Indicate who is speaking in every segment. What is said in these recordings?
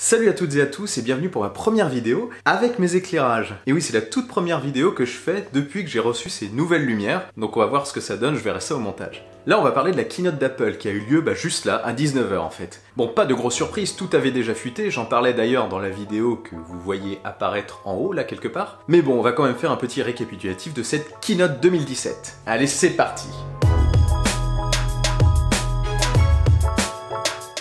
Speaker 1: Salut à toutes et à tous et bienvenue pour ma première vidéo avec mes éclairages. Et oui, c'est la toute première vidéo que je fais depuis que j'ai reçu ces nouvelles lumières, donc on va voir ce que ça donne, je verrai ça au montage. Là, on va parler de la keynote d'Apple qui a eu lieu juste là, à 19 h en fait. Bon, pas de grosse surprise, tout avait déjà fuité, j'en parlais d'ailleurs dans la vidéo que vous voyez apparaître en haut là quelque part. Mais bon, on va quand même faire un petit récapitulatif de cette keynote 2017. Allez, c'est parti!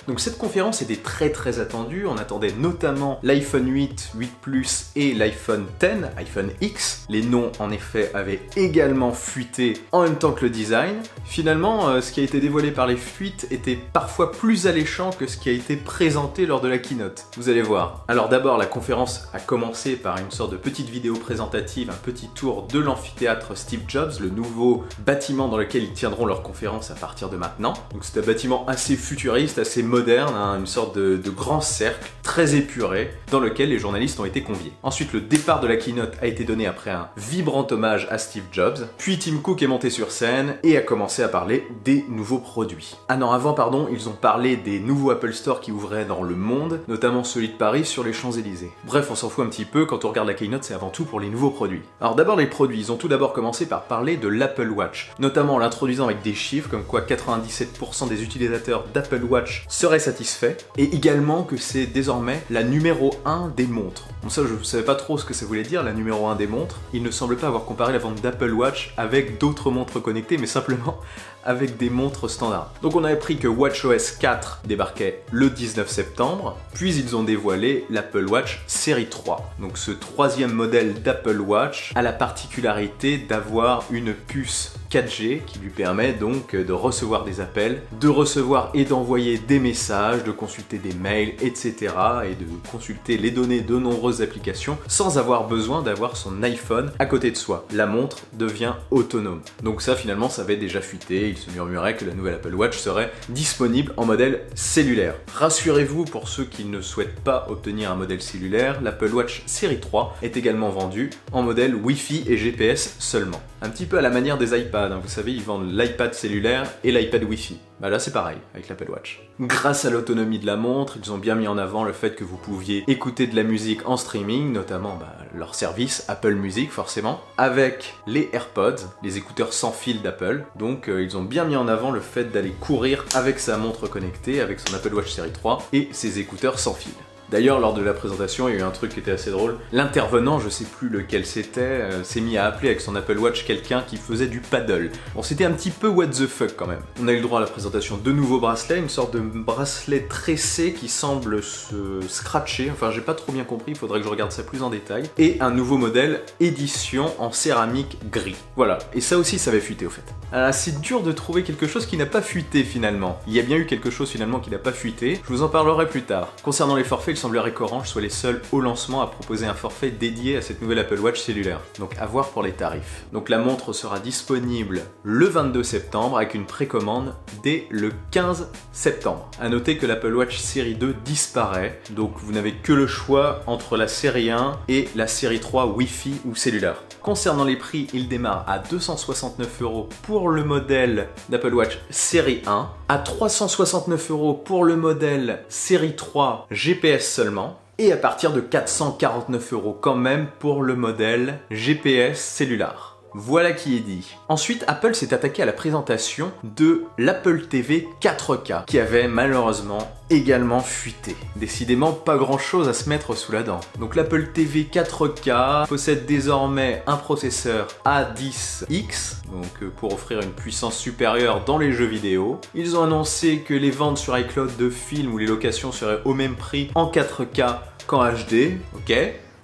Speaker 1: Donc cette conférence était très attendue, on attendait notamment l'iPhone 8, 8 Plus et l'iPhone X, iPhone X. Les noms en effet avaient également fuité en même temps que le design. Finalement, ce qui a été dévoilé par les fuites était parfois plus alléchant que ce qui a été présenté lors de la keynote. Vous allez voir. Alors d'abord, la conférence a commencé par une sorte de petite vidéo présentative, un petit tour de l'amphithéâtre Steve Jobs, le nouveau bâtiment dans lequel ils tiendront leur conférence à partir de maintenant. Donc c'est un bâtiment assez futuriste, assez moderne, hein, une sorte de grand cercle très épuré dans lequel les journalistes ont été conviés. Ensuite, le départ de la keynote a été donné après un vibrant hommage à Steve Jobs, puis Tim Cook est monté sur scène et a commencé à parler des nouveaux produits. Ah non, avant, pardon, ils ont parlé des nouveaux Apple Store qui ouvraient dans le monde, notamment celui de Paris sur les Champs-Élysées. Bref, on s'en fout un petit peu, quand on regarde la keynote, c'est avant tout pour les nouveaux produits. Alors d'abord les produits, ils ont tout d'abord commencé par parler de l'Apple Watch, notamment en l'introduisant avec des chiffres comme quoi 97% des utilisateurs d'Apple Watch seraient satisfaits, et également que c'est désormais la numéro 1 des montres. Bon ça, je ne savais pas trop ce que ça voulait dire, la numéro 1 des montres. Il ne semble pas avoir comparé la vente d'Apple Watch avec d'autres montres connectées, mais simplement avec des montres standards. Donc on a appris que WatchOS 4 débarquait le 19 septembre, puis ils ont dévoilé l'Apple Watch série 3. Donc ce troisième modèle d'Apple Watch a la particularité d'avoir une puce 4G qui lui permet donc de recevoir des appels, de recevoir et d'envoyer des messages, de consulter des mails, etc. et de consulter les données de nombreuses applications sans avoir besoin d'avoir son iPhone à côté de soi. La montre devient autonome. Donc ça finalement ça avait déjà fuité, il se murmurait que la nouvelle Apple Watch serait disponible en modèle cellulaire. Rassurez-vous, pour ceux qui ne souhaitent pas obtenir un modèle cellulaire, l'Apple Watch série 3 est également vendue en modèle Wi-Fi et GPS seulement. Un petit peu à la manière des iPads, hein. Vous savez, ils vendent l'iPad cellulaire et l'iPad Wi-Fi. Bah là c'est pareil avec l'Apple Watch. Grâce à l'autonomie de la montre, ils ont bien mis en avant le fait que vous pouviez écouter de la musique en streaming, notamment leur service Apple Music forcément, avec les AirPods, les écouteurs sans fil d'Apple. Donc ils ont bien mis en avant le fait d'aller courir avec sa montre connectée, avec son Apple Watch série 3 et ses écouteurs sans fil. D'ailleurs, lors de la présentation, il y a eu un truc qui était assez drôle. L'intervenant, je sais plus lequel c'était, s'est mis à appeler avec son Apple Watch quelqu'un qui faisait du paddle. Bon, c'était un petit peu what the fuck quand même. On a eu le droit à la présentation de nouveaux bracelets, une sorte de bracelet tressé qui semble se scratcher, enfin j'ai pas trop bien compris, il faudrait que je regarde ça plus en détail. Et un nouveau modèle édition en céramique gris. Voilà, et ça aussi ça avait fuité au fait. Alors c'est dur de trouver quelque chose qui n'a pas fuité finalement. Il y a bien eu quelque chose finalement qui n'a pas fuité, je vous en parlerai plus tard. Concernant les forfaits, il semblerait qu'Orange soit les seuls au lancement à proposer un forfait dédié à cette nouvelle Apple Watch cellulaire. Donc à voir pour les tarifs. Donc la montre sera disponible le 22 septembre avec une précommande dès le 15 septembre. A noter que l'Apple Watch série 2 disparaît, donc vous n'avez que le choix entre la série 1 et la série 3 Wi-Fi ou cellulaire. Concernant les prix, il démarre à 269 € pour le modèle d'Apple Watch série 1, à 369 € pour le modèle série 3 GPS seulement, et à partir de 449 € quand même pour le modèle GPS cellulaire. Voilà qui est dit. Ensuite, Apple s'est attaqué à la présentation de l'Apple TV 4K, qui avait malheureusement également fuité. Décidément, pas grand chose à se mettre sous la dent. Donc l'Apple TV 4K possède désormais un processeur A10X, donc pour offrir une puissance supérieure dans les jeux vidéo. Ils ont annoncé que les ventes sur iCloud de films ou les locations seraient au même prix en 4K qu'en HD, ok.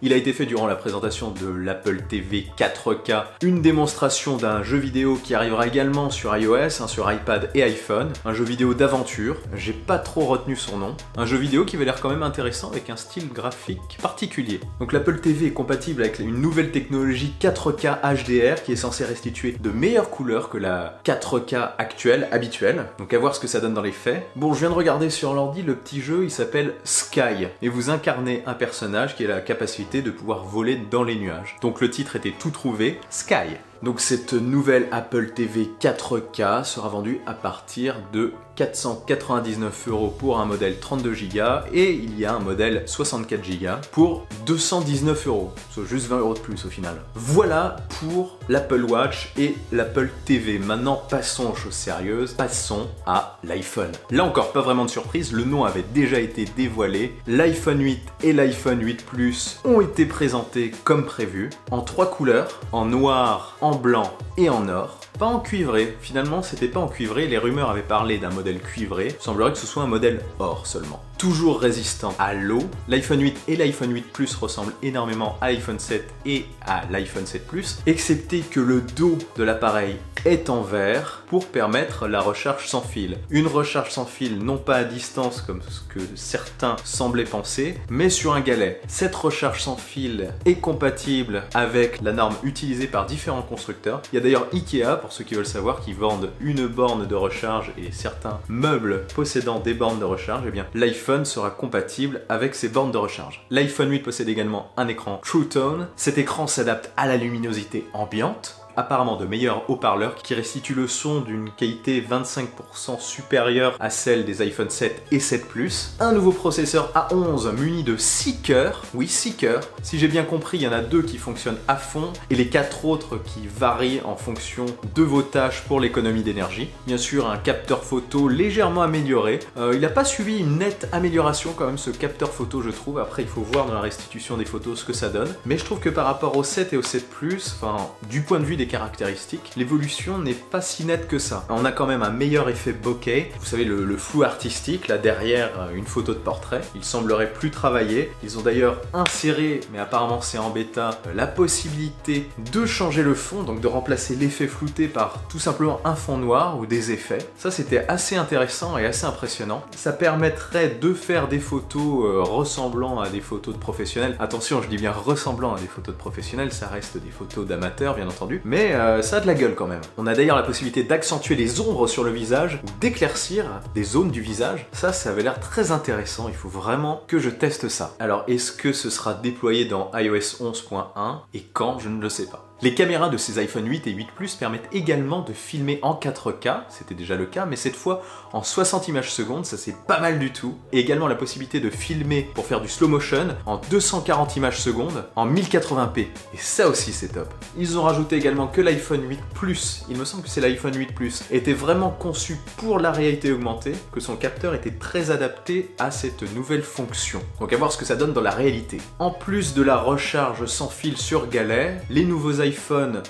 Speaker 1: Il a été fait durant la présentation de l'Apple TV 4K une démonstration d'un jeu vidéo qui arrivera également sur iOS, sur iPad et iPhone, un jeu vidéo d'aventure, j'ai pas trop retenu son nom, un jeu vidéo qui avait l'air quand même intéressant avec un style graphique particulier. Donc l'Apple TV est compatible avec une nouvelle technologie 4K HDR qui est censée restituer de meilleures couleurs que la 4K actuelle, habituelle, donc à voir ce que ça donne dans les faits. Bon, je viens de regarder sur l'ordi le petit jeu, il s'appelle Sky, et vous incarnez un personnage qui a la capacité de pouvoir voler dans les nuages. Donc le titre était tout trouvé, Sky. Donc cette nouvelle Apple TV 4K sera vendue à partir de 499 € pour un modèle 32 Go et il y a un modèle 64 Go pour 219 €, soit juste 20 € de plus au final. Voilà pour l'Apple Watch et l'Apple TV. Maintenant, passons aux choses sérieuses, passons à l'iPhone. Là encore, pas vraiment de surprise, le nom avait déjà été dévoilé. L'iPhone 8 et l'iPhone 8 Plus ont été présentés comme prévu, en 3 couleurs, en noir, en blanc et en or. Pas en cuivré, finalement c'était pas en cuivré, les rumeurs avaient parlé d'un modèle cuivré, il semblerait que ce soit un modèle or seulement. Toujours résistant à l'eau, l'iPhone 8 et l'iPhone 8 Plus ressemblent énormément à l'iPhone 7 et à l'iPhone 7 Plus, excepté que le dos de l'appareil est en verre pour permettre la recharge sans fil. Une recharge sans fil non pas à distance comme ce que certains semblaient penser, mais sur un galet. Cette recharge sans fil est compatible avec la norme utilisée par différents constructeurs. Il y a d'ailleurs Ikea, pour ceux qui veulent savoir, qui vendent une borne de recharge et certains meubles possédant des bornes de recharge. Eh bien, l'iPhone sera compatible avec ces bornes de recharge. L'iPhone 8 possède également un écran True Tone. Cet écran s'adapte à la luminosité ambiante, apparemment de meilleurs haut-parleurs qui restituent le son d'une qualité 25% supérieure à celle des iPhone 7 et 7 Plus. Un nouveau processeur A11 muni de 6 cœurs, oui 6 cœurs, si j'ai bien compris il y en a 2 qui fonctionnent à fond et les 4 autres qui varient en fonction de vos tâches pour l'économie d'énergie. Bien sûr un capteur photo légèrement amélioré, il n'a pas suivi une nette amélioration quand même ce capteur photo je trouve, après il faut voir dans la restitution des photos ce que ça donne, mais je trouve que par rapport au 7 et au 7 Plus, enfin du point de vue des caractéristiques, l'évolution n'est pas si nette que ça. On a quand même un meilleur effet bokeh, vous savez le flou artistique là derrière une photo de portrait, il semblerait plus travaillé. Ils ont d'ailleurs inséré, mais apparemment c'est en bêta, la possibilité de changer le fond, donc de remplacer l'effet flouté par tout simplement un fond noir ou des effets. Ça c'était assez intéressant et assez impressionnant. Ça permettrait de faire des photos ressemblant à des photos de professionnels. Attention, je dis bien ressemblant à des photos de professionnels, ça reste des photos d'amateurs bien entendu, mais ça a de la gueule quand même. On a d'ailleurs la possibilité d'accentuer les ombres sur le visage ou d'éclaircir des zones du visage. Ça avait l'air très intéressant, il faut vraiment que je teste ça. Alors est-ce que ce sera déployé dans iOS 11.1 et quand? Je ne le sais pas. Les caméras de ces iPhone 8 et 8 Plus permettent également de filmer en 4K, c'était déjà le cas, mais cette fois en 60 images secondes, ça c'est pas mal du tout. Et également la possibilité de filmer pour faire du slow motion en 240 images secondes en 1080p. Et ça aussi c'est top. Ils ont rajouté également que l'iPhone 8 Plus, il me semble que c'est l'iPhone 8 Plus, était vraiment conçu pour la réalité augmentée, que son capteur était très adapté à cette nouvelle fonction. Donc à voir ce que ça donne dans la réalité. En plus de la recharge sans fil sur galet, les nouveaux iPhone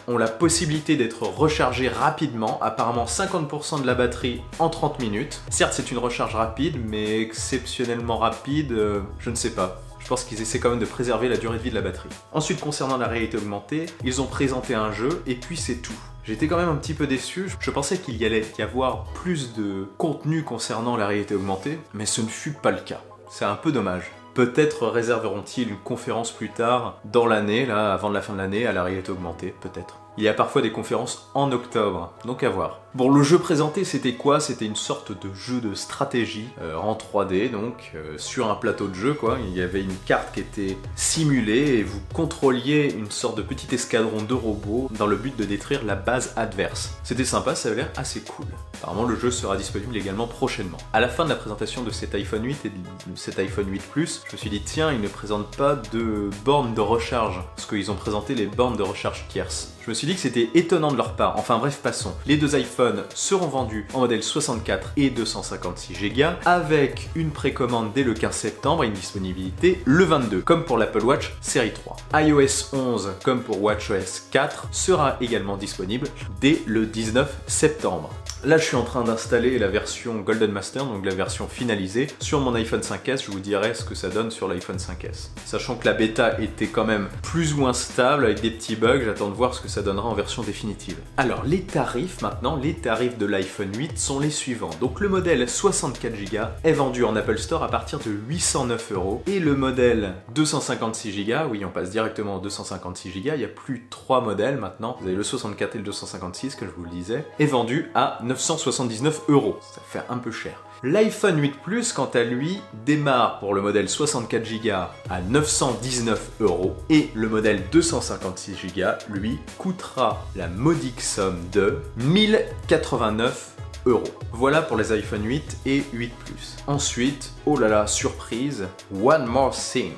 Speaker 1: ont la possibilité d'être rechargés rapidement, apparemment 50% de la batterie en 30 minutes. Certes c'est une recharge rapide, mais exceptionnellement rapide, je ne sais pas. Je pense qu'ils essaient quand même de préserver la durée de vie de la batterie. Ensuite, concernant la réalité augmentée, ils ont présenté un jeu et puis c'est tout. J'étais quand même un petit peu déçu, je pensais qu'il y allait y avoir plus de contenu concernant la réalité augmentée, mais ce ne fut pas le cas. C'est un peu dommage. Peut-être réserveront-ils une conférence plus tard dans l'année, là, avant la fin de l'année, à la réalité augmentée, peut-être. Il y a parfois des conférences en octobre, donc à voir. Bon, le jeu présenté, c'était quoi? C'était une sorte de jeu de stratégie en 3D, donc sur un plateau de jeu, quoi. Il y avait une carte qui était simulée et vous contrôliez une sorte de petit escadron de robots dans le but de détruire la base adverse. C'était sympa, ça avait l'air assez cool. Apparemment, le jeu sera disponible également prochainement. À la fin de la présentation de cet iPhone 8 et de cet iPhone 8 Plus, je me suis dit, tiens, ils ne présentent pas de bornes de recharge, parce qu'ils ont présenté les bornes de recharge tierces. Je me suis dit que c'était étonnant de leur part. Enfin bref, passons. Les deux iPhones seront vendus en modèle 64 et 256 Go avec une précommande dès le 15 septembre et une disponibilité le 22, comme pour l'Apple Watch série 3. iOS 11, comme pour WatchOS 4, sera également disponible dès le 19 septembre. Là, je suis en train d'installer la version Golden Master, donc la version finalisée, sur mon iPhone 5S. Je vous dirai ce que ça donne sur l'iPhone 5S. Sachant que la bêta était quand même plus ou moins stable, avec des petits bugs, j'attends de voir ce que ça donnera en version définitive. Alors, les tarifs maintenant, les tarifs de l'iPhone 8 sont les suivants. Donc, le modèle 64 Go est vendu en Apple Store à partir de 809 €. Et le modèle 256 Go, oui, on passe directement au 256 Go, il y a plus 3 modèles maintenant. Vous avez le 64 et le 256, comme je vous le disais, est vendu à 979 €. Ça fait un peu cher. L'iPhone 8 Plus, quant à lui, démarre pour le modèle 64 Go à 919 € et le modèle 256 Go, lui, coûtera la modique somme de 1089 €. Voilà pour les iPhone 8 et 8 Plus. Ensuite, oh là là, surprise, one more thing.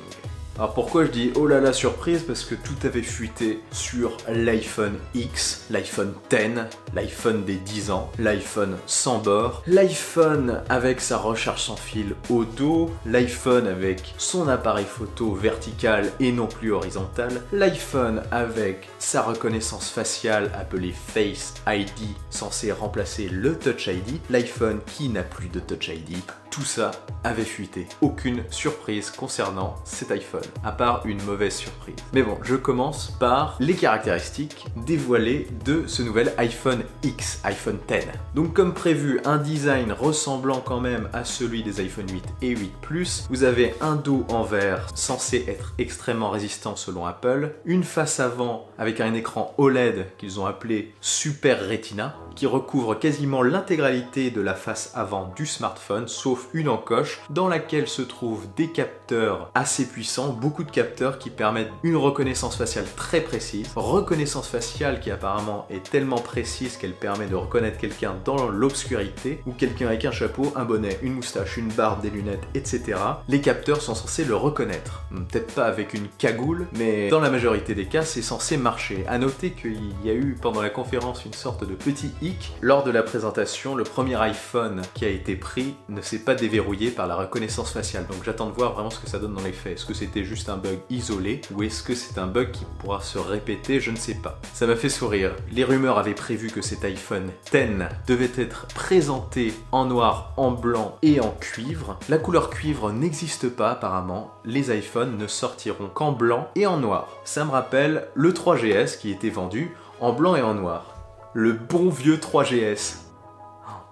Speaker 1: Alors pourquoi je dis oh là là surprise? Parce que tout avait fuité sur l'iPhone X, l'iPhone X, l'iPhone des 10 ans, l'iPhone sans bord, l'iPhone avec sa recharge sans fil au dos, l'iPhone avec son appareil photo vertical et non plus horizontal, l'iPhone avec sa reconnaissance faciale appelée Face ID censée remplacer le Touch ID, l'iPhone qui n'a plus de Touch ID. Tout ça avait fuité. Aucune surprise concernant cet iPhone, à part une mauvaise surprise. Mais bon, je commence par les caractéristiques dévoilées de ce nouvel iPhone X, iPhone X. Donc comme prévu, un design ressemblant quand même à celui des iPhone 8 et 8 Plus. Vous avez un dos en verre censé être extrêmement résistant selon Apple, une face avant avec un écran OLED qu'ils ont appelé Super Retina, qui recouvre quasiment l'intégralité de la face avant du smartphone, sauf une encoche dans laquelle se trouvent des capteurs assez puissants, beaucoup de capteurs qui permettent une reconnaissance faciale très précise, reconnaissance faciale qui apparemment est tellement précise qu'elle permet de reconnaître quelqu'un dans l'obscurité ou quelqu'un avec un chapeau, un bonnet, une moustache, une barbe, des lunettes, etc. Les capteurs sont censés le reconnaître. Peut-être pas avec une cagoule, mais dans la majorité des cas, c'est censé marcher. À noter qu'il y a eu pendant la conférence une sorte de petit hic. Lors de la présentation, le premier iPhone qui a été pris ne s'est pas déverrouillé par la reconnaissance faciale. Donc j'attends de voir vraiment ce que ça donne dans les faits. Est-ce que c'était juste un bug isolé ou est-ce que c'est un bug qui pourra se répéter? Je ne sais pas. Ça m'a fait sourire. Les rumeurs avaient prévu que cet iPhone X devait être présenté en noir, en blanc et en cuivre. La couleur cuivre n'existe pas apparemment. Les iPhones ne sortiront qu'en blanc et en noir. Ça me rappelle le 3GS qui était vendu en blanc et en noir. Le bon vieux 3GS.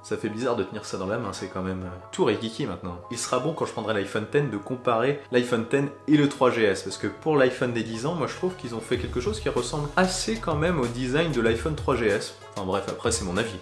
Speaker 1: Ça fait bizarre de tenir ça dans la main, c'est quand même tout rikiki maintenant. Il sera bon quand je prendrai l'iPhone X de comparer l'iPhone X et le 3GS, parce que pour l'iPhone des 10 ans, moi je trouve qu'ils ont fait quelque chose qui ressemble assez quand même au design de l'iPhone 3GS. Enfin bref, après c'est mon avis.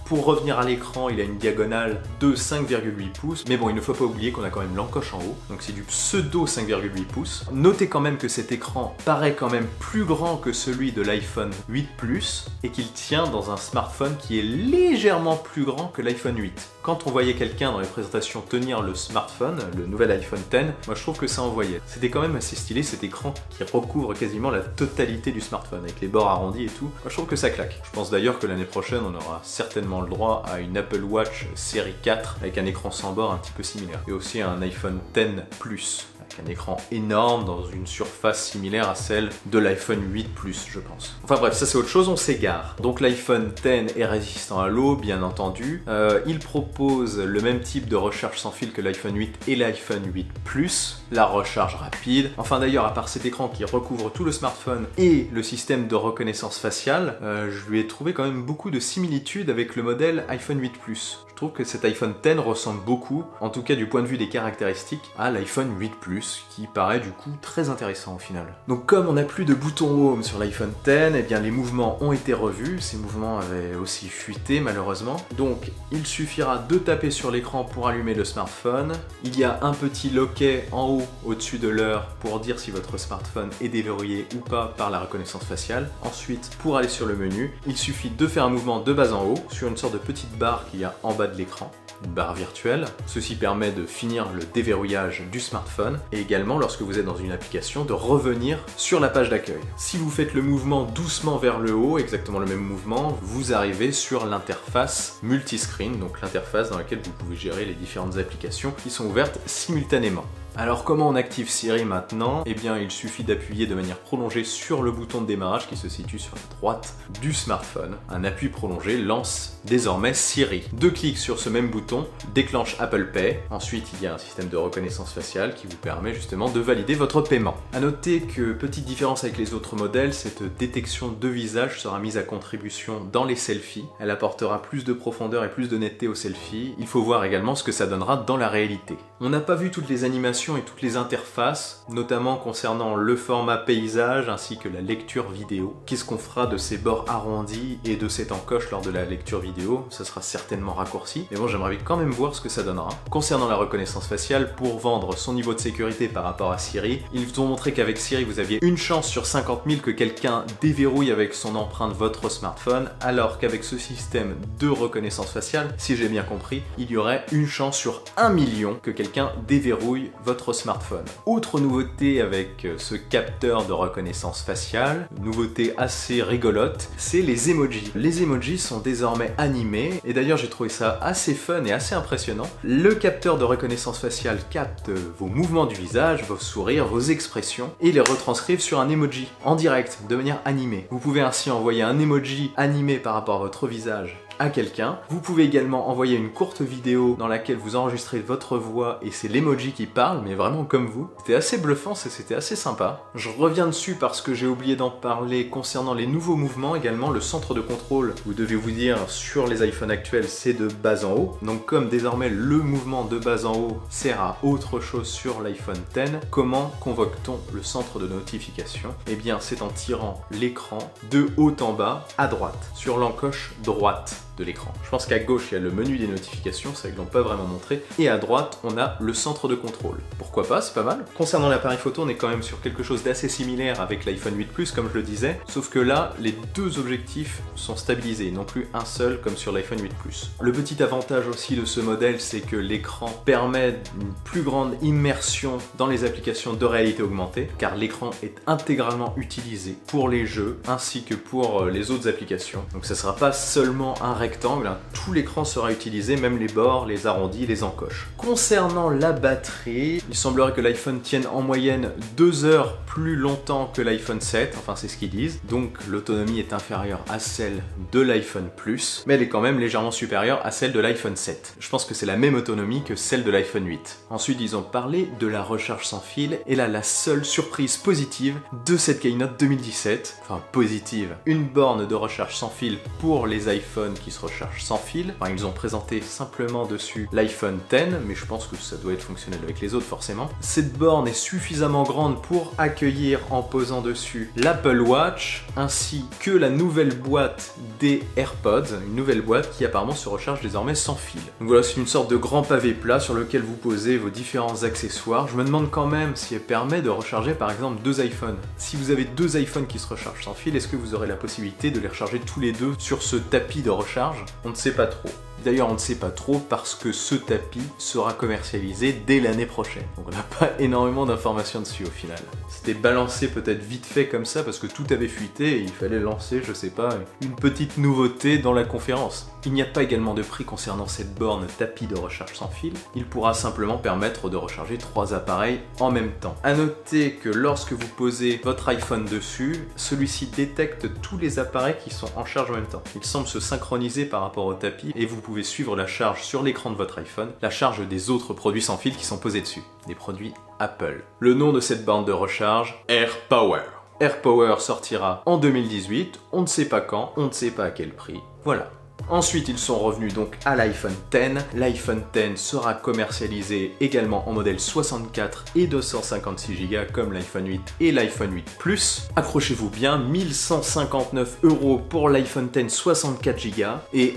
Speaker 1: Pour revenir à l'écran, il a une diagonale de 5,8 pouces, mais bon, il ne faut pas oublier qu'on a quand même l'encoche en haut, donc c'est du pseudo 5,8 pouces. Notez quand même que cet écran paraît quand même plus grand que celui de l'iPhone 8 Plus, et qu'il tient dans un smartphone qui est légèrement plus grand que l'iPhone 8. Quand on voyait quelqu'un dans les présentations tenir le smartphone, le nouvel iPhone X, moi je trouve que ça envoyait. C'était quand même assez stylé cet écran qui recouvre quasiment la totalité du smartphone, avec les bords arrondis et tout. Moi je trouve que ça claque. Je pense d'ailleurs que l'année prochaine on aura certainement le droit à une Apple Watch série 4 avec un écran sans bord un petit peu similaire. Et aussi un iPhone X Plus avec un écran énorme dans une surface similaire à celle de l'iPhone 8 Plus, je pense. Enfin bref, ça c'est autre chose, on s'égare. Donc l'iPhone X est résistant à l'eau, bien entendu. Il propose le même type de recharge sans fil que l'iPhone 8 et l'iPhone 8 Plus. La recharge rapide. Enfin d'ailleurs, à part cet écran qui recouvre tout le smartphone et le système de reconnaissance faciale, je lui ai trouvé quand même beaucoup de similitudes avec le modèle iPhone 8 Plus. Je trouve que cet iPhone X ressemble beaucoup, en tout cas du point de vue des caractéristiques, à l'iPhone 8 Plus, qui paraît du coup très intéressant au final. Donc comme on n'a plus de bouton Home sur l'iPhone X, eh bien les mouvements ont été revus, ces mouvements avaient aussi fuité malheureusement. Donc il suffira de taper sur l'écran pour allumer le smartphone. Il y a un petit loquet en haut au-dessus de l'heure pour dire si votre smartphone est déverrouillé ou pas par la reconnaissance faciale. Ensuite, pour aller sur le menu, il suffit de faire un mouvement de bas en haut sur une sorte de petite barre qu'il y a en bas de l'écran, une barre virtuelle. Ceci permet de finir le déverrouillage du smartphone et également, lorsque vous êtes dans une application, de revenir sur la page d'accueil. Si vous faites le mouvement doucement vers le haut, exactement le même mouvement, vous arrivez sur l'interface multiscreen, donc l'interface dans laquelle vous pouvez gérer les différentes applications qui sont ouvertes simultanément. Alors comment on active Siri maintenant? Eh bien il suffit d'appuyer de manière prolongée sur le bouton de démarrage qui se situe sur la droite du smartphone. Un appui prolongé lance désormais Siri. Deux clics sur ce même bouton déclenche Apple Pay. Ensuite il y a un système de reconnaissance faciale qui vous permet justement de valider votre paiement. A noter que, petite différence avec les autres modèles, cette détection de visage sera mise à contribution dans les selfies. Elle apportera plus de profondeur et plus de netteté aux selfies. Il faut voir également ce que ça donnera dans la réalité. On n'a pas vu toutes les animations et toutes les interfaces, notamment concernant le format paysage ainsi que la lecture vidéo. Qu'est-ce qu'on fera de ces bords arrondis et de cette encoche lors de la lecture vidéo? Ça sera certainement raccourci, mais bon, j'aimerais quand même voir ce que ça donnera. Concernant la reconnaissance faciale, pour vendre son niveau de sécurité par rapport à Siri, ils vous ont montré qu'avec Siri, vous aviez une chance sur 50 000 que quelqu'un déverrouille avec son empreinte votre smartphone, alors qu'avec ce système de reconnaissance faciale, si j'ai bien compris, il y aurait une chance sur 1 million que quelqu'un déverrouille votre smartphone. Autre nouveauté avec ce capteur de reconnaissance faciale, nouveauté assez rigolote, c'est les emojis. Les emojis sont désormais animés, et d'ailleurs j'ai trouvé ça assez fun et assez impressionnant. Le capteur de reconnaissance faciale capte vos mouvements du visage, vos sourires, vos expressions, et les retranscrive sur un emoji, en direct, de manière animée. Vous pouvez ainsi envoyer un emoji animé par rapport à votre visage à quelqu'un. Vous pouvez également envoyer une courte vidéo dans laquelle vous enregistrez votre voix et c'est l'emoji qui parle, mais vraiment comme vous. C'était assez bluffant, c'était assez sympa. Je reviens dessus parce que j'ai oublié d'en parler concernant les nouveaux mouvements, également le centre de contrôle. Vous devez vous dire, sur les iPhones actuels, c'est de bas en haut. Donc comme désormais le mouvement de bas en haut sert à autre chose sur l'iPhone X, comment convoque-t-on le centre de notification? Eh bien, c'est en tirant l'écran de haut en bas à droite, sur l'encoche droite de l'écran. Je pense qu'à gauche, il y a le menu des notifications, ça ils l'ont pas vraiment montré, et à droite, on a le centre de contrôle. Pourquoi pas, c'est pas mal. Concernant l'appareil photo, on est quand même sur quelque chose d'assez similaire avec l'iPhone 8 Plus, comme je le disais, sauf que là, les deux objectifs sont stabilisés, non plus un seul comme sur l'iPhone 8 Plus. Le petit avantage aussi de ce modèle, c'est que l'écran permet une plus grande immersion dans les applications de réalité augmentée, car l'écran est intégralement utilisé pour les jeux, ainsi que pour les autres applications. Donc ça sera pas seulement un rectangle, hein. Tout l'écran sera utilisé, même les bords, les arrondis, les encoches. Concernant la batterie, il semblerait que l'iPhone tienne en moyenne 2 heures plus longtemps que l'iPhone 7, enfin c'est ce qu'ils disent, donc l'autonomie est inférieure à celle de l'iPhone Plus, mais elle est quand même légèrement supérieure à celle de l'iPhone 7. Je pense que c'est la même autonomie que celle de l'iPhone 8. Ensuite, ils ont parlé de la recharge sans fil, et là, la seule surprise positive de cette Keynote 2017, enfin positive, une borne de recharge sans fil pour les iPhones qui se recharge sans fil. Enfin, ils ont présenté simplement dessus l'iPhone X, mais je pense que ça doit être fonctionnel avec les autres forcément. Cette borne est suffisamment grande pour accueillir en posant dessus l'Apple Watch, ainsi que la nouvelle boîte des AirPods, une nouvelle boîte qui apparemment se recharge désormais sans fil. Donc voilà, c'est une sorte de grand pavé plat sur lequel vous posez vos différents accessoires. Je me demande quand même si elle permet de recharger par exemple 2 iPhones. Si vous avez 2 iPhones qui se rechargent sans fil, est-ce que vous aurez la possibilité de les recharger tous les deux sur ce tapis de recharge? On ne sait pas trop. D'ailleurs, on ne sait pas trop parce que ce tapis sera commercialisé dès l'année prochaine. Donc on n'a pas énormément d'informations dessus au final. C'était balancé peut-être vite fait comme ça parce que tout avait fuité et il fallait lancer, je sais pas, une petite nouveauté dans la conférence. Il n'y a pas également de prix concernant cette borne tapis de recharge sans fil. Il pourra simplement permettre de recharger 3 appareils en même temps. A noter que lorsque vous posez votre iPhone dessus, celui-ci détecte tous les appareils qui sont en charge en même temps. Il semble se synchroniser par rapport au tapis et vous pouvez suivre la charge sur l'écran de votre iPhone, la charge des autres produits sans fil qui sont posés dessus, des produits Apple. Le nom de cette borne de recharge, AirPower. AirPower sortira en 2018, on ne sait pas quand, on ne sait pas à quel prix, voilà. Ensuite, ils sont revenus donc à l'iPhone X. L'iPhone X sera commercialisé également en modèle 64 et 256 Go comme l'iPhone 8 et l'iPhone 8 Plus. Accrochez-vous bien, 1159 € pour l'iPhone X 64 Go et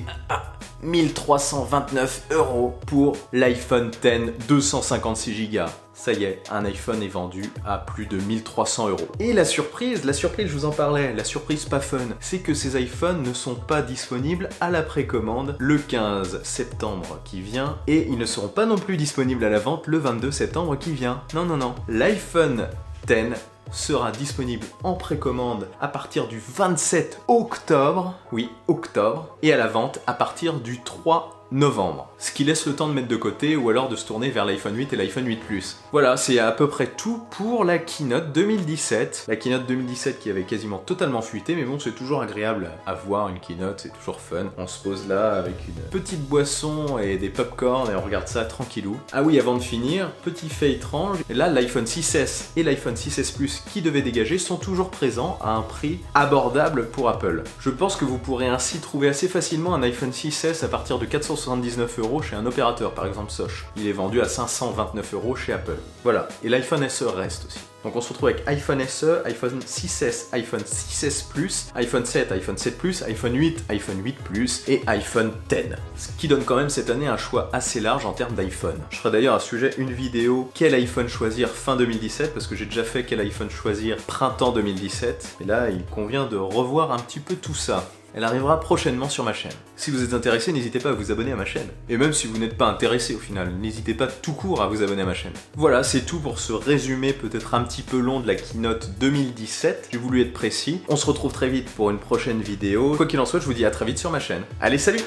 Speaker 1: 1329 € pour l'iPhone X 256 Go. Ça y est, un iPhone est vendu à plus de 1300 €. Et la surprise, je vous en parlais, la surprise pas fun, c'est que ces iPhones ne sont pas disponibles à la précommande le 15 septembre qui vient, et ils ne seront pas non plus disponibles à la vente le 22 septembre qui vient. Non, non, non. L'iPhone X sera disponible en précommande à partir du 27 octobre, oui, octobre, et à la vente à partir du 3 novembre. Ce qui laisse le temps de mettre de côté ou alors de se tourner vers l'iPhone 8 et l'iPhone 8 Plus. Voilà, c'est à peu près tout pour la Keynote 2017. La Keynote 2017 qui avait quasiment totalement fuité, mais bon, c'est toujours agréable à voir une Keynote, c'est toujours fun. On se pose là avec une petite boisson et des popcorn et on regarde ça tranquillou. Ah oui, avant de finir, petit fait étrange, là l'iPhone 6S et l'iPhone 6S Plus qui devaient dégager sont toujours présents à un prix abordable pour Apple. Je pense que vous pourrez ainsi trouver assez facilement un iPhone 6S à partir de 460 479 € chez un opérateur, par exemple Soch. Il est vendu à 529 € chez Apple. Voilà, et l'iPhone SE reste aussi. Donc on se retrouve avec iPhone SE, iPhone 6S, iPhone 6S Plus, iPhone 7, iPhone 7 Plus, iPhone 8, iPhone 8 Plus et iPhone X. Ce qui donne quand même cette année un choix assez large en termes d'iPhone. Je ferai d'ailleurs à ce sujet une vidéo quel iPhone choisir fin 2017 parce que j'ai déjà fait quel iPhone choisir printemps 2017. Et là il convient de revoir un petit peu tout ça. Elle arrivera prochainement sur ma chaîne. Si vous êtes intéressé, n'hésitez pas à vous abonner à ma chaîne. Et même si vous n'êtes pas intéressé au final, n'hésitez pas tout court à vous abonner à ma chaîne. Voilà, c'est tout pour ce résumé peut-être un petit peu long de la keynote 2017. J'ai voulu être précis. On se retrouve très vite pour une prochaine vidéo. Quoi qu'il en soit, je vous dis à très vite sur ma chaîne. Allez, salut!